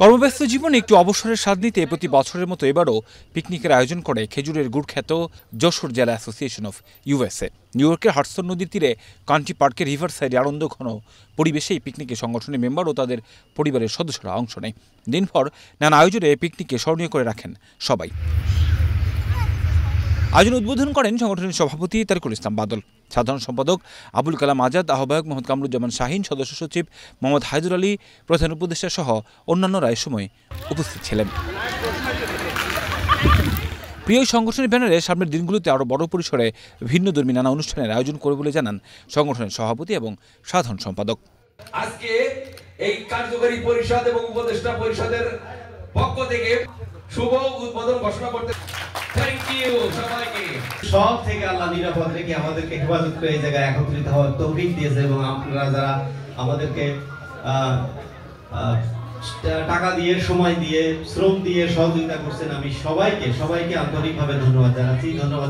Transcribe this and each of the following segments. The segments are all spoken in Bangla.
কর্মব্যস্ত জীবনে একটু অবসরের স্বাদ নিতে প্রতি বছরের মতো এবারও পিকনিকের আয়োজন করে খেজুরের গুড় খ্যাত যশোর জেলা অ্যাসোসিয়েশন অফ ইউএসএ। নিউ ইয়র্কের হাডসন নদীর তীরে কান্ট্রি পার্কের রিভার সাইডে আনন্দ ঘন পরিবেশে এই পিকনিকে সংগঠনের মেম্বার ও তাদের পরিবারের সদস্যরা অংশ নেয়। দিনভর নানা আয়োজনে পিকনিককে স্মরণীয় করে রাখেন সবাই। আয়োজন উদ্বোধন করেন সংগঠনের সভাপতি তারিকুল ইসলাম বাদল, সাধারণ সম্পাদক আবুল কালাম আজাদ, আহ্বায়ক মোহাম্মদ কামরুজ্জামান শাহিন, সদস্য সচিব মোহাম্মদ হায়দুর আলী, প্রধান উপদেষ্টা সহ অন্যান্যরা এ সময় উপস্থিত ছিলেন। প্রিয় সংগঠনের ব্যানারে সামনের দিনগুলোতে আরও বড় পরিসরে ভিন্নধর্মী নানা অনুষ্ঠানের আয়োজন করবে বলে জানান সংগঠনের সভাপতি এবং সাধারণ সম্পাদক। আজকে এই কার্যকরী পরিষদ এবং উপদেষ্টা পরিষদের পক্ষ থেকে শুভ উদ্বোধন ঘোষণা করতে সব থেকে আল্লাহ নিরাপদ রেখে আমাদেরকে হেফাজত করে এই জায়গায় একত্রিত হওয়ার তৌফিক দিয়েছে এবং আপনারা যারা আমাদেরকে টাকা দিয়ে, সময় দিয়ে, শ্রম দিয়ে সহযোগিতা করছেন, আমি সবাইকে আন্তরিকভাবে ধন্যবাদ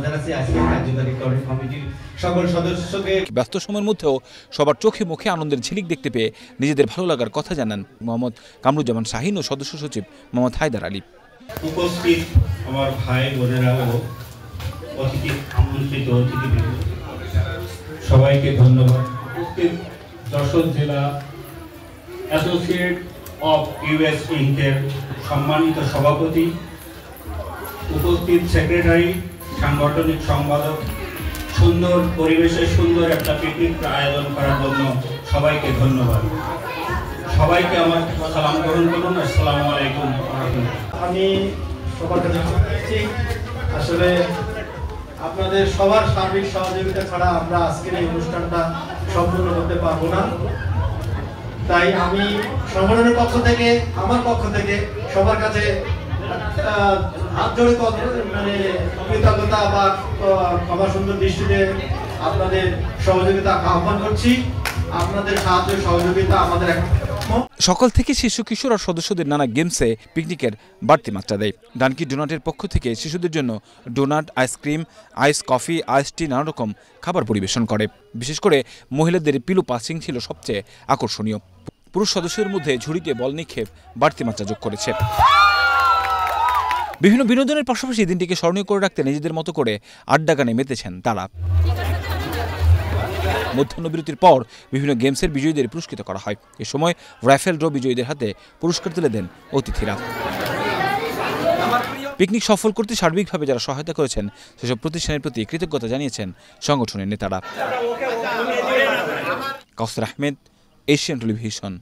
জানাচ্ছি আজকে কার্যকরী কমিটির সকল সদস্যকে। ব্যস্ত সময়ের মধ্যেও সবার চোখে মুখে আনন্দের ঝিলিক দেখতে পেয়ে নিজেদের ভালো লাগার কথা জানান মোহাম্মদ কামরুজ্জামান শাহিন ও সদস্য সচিব মোহাম্মদ হায়দার আলী। উপস্থিত আমার ভাই বোনেরা ও আমন্ত্রিত অতিথিবৃন্দ সবাইকে ধন্যবাদ। উপস্থিত যশোর জেলা অ্যাসোসিয়েট অফ ইউএস ইনকের সম্মানিত সভাপতি, উপস্থিত সেক্রেটারি, সাংগঠনিক সম্পাদক, সুন্দর পরিবেশে সুন্দর একটা পিকনিক আয়োজন করার জন্য সবাইকে ধন্যবাদ। সবাইকে আমার সালাম গ্রহণ করুন। আসসালামু আলাইকুম। আমি সবার কাছে আসলে আপনাদের সবার সার্বিক সহযোগিতা ছাড়া আমরা আজকের এই অনুষ্ঠানটা সম্পূর্ণ করতে পারবো না। তাই আমি সংগঠনের পক্ষ থেকে, আমার পক্ষ থেকে সবার কাছে হাত জোড়ে কৃতজ্ঞতা বা ক্ষমা সুন্দর দৃষ্টিতে আপনাদের সহযোগিতা আহ্বান করছি। আপনাদের সাহায্য সহযোগিতা আমাদের সকাল থেকে শিশু কিশোর আর সদস্যদের নানা গেমসে পিকনিকের বাড়তি মাত্রা দেয়। ডানকি ডোনাটের পক্ষ থেকে শিশুদের জন্য ডোনাট, আইসক্রিম, আইস কফি, আইস টি, নানা রকম খাবার পরিবেশন করে। বিশেষ করে মহিলাদের পিলো পাসিং ছিল সবচেয়ে আকর্ষণীয়। পুরুষ সদস্যদের মধ্যে ঝুড়িতে বল নিক্ষেপ বাড়তি মাত্রা যোগ করেছে। বিভিন্ন বিনোদনের পাশাপাশি দিনটিকে স্মরণীয় করে রাখতে নিজেদের মতো করে আড্ডা গানে মেতেছেন তারা। মধ্যাহ্নবিরতির পর বিভিন্ন গেমসের বিজয়ীদের পুরস্কৃত করা হয়। এ সময় রাইফেল ড্র বিজয়ীদের হাতে পুরস্কার তুলে দেন অতিথিরা। পিকনিক সফল করতে সার্বিকভাবে যারা সহায়তা করেছেন সেসব প্রতিষ্ঠানের প্রতি কৃতজ্ঞতা জানিয়েছেন সংগঠনের নেতারা। কাউসার আহমেদ, এশিয়ান টেলিভিশন।